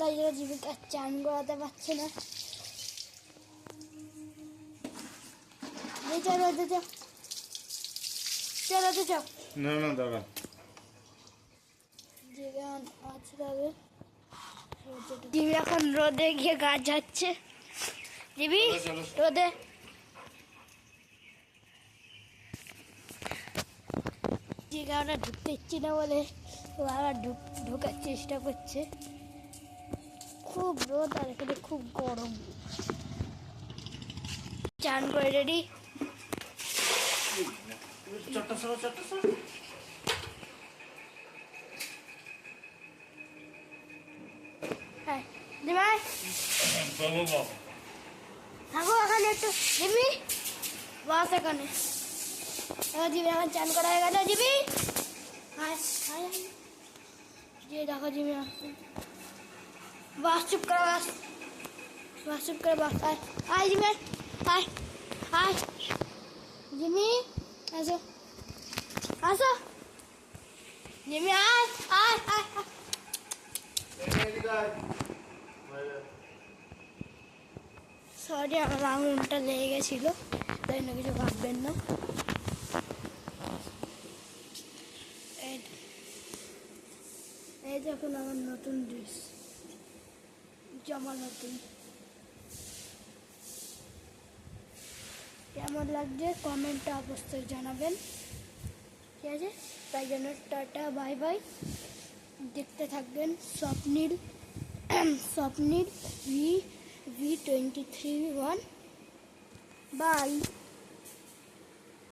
তাই জন্য জীবিকা চান করাতে পারছে না। চলো না না দাঁড়া জিবি এখন রোদে গিয়ে গাছ যাচ্ছে। জিবি রোদে জায়গাটা ঢুকতে ইচ্ছি না বলে আবার ঢোকার চেষ্টা করছে। খুব রোদ আর এখানে খুব গরম। চান করে রেডি। হ্যাঁ দিবাই থাকো এখানে একটু। জিবি বাস এখানে জিবি এখন চান করা হয়ে গেল। জিবি যে দেখো জিবি আসছে। বাস চুপ করে বাস চুপ করে বাস আয় জিবি আয় আয় জিমি আসো আসো জিমি আয় আয় আয় সরি আমার আঙুলটা লেগে গেছিল, তাই না কিছু ভাববেন না। এই দেখুন আমার নতুন ড্রেস, জামা নতুন। কেমন লাগছে কমেন্টে অবশ্যই জানাবেন, ঠিক আছে? তাই জন্য টাটা বাই বাই। দেখতে থাকবেন স্বপ্নীল V23 1 বাই।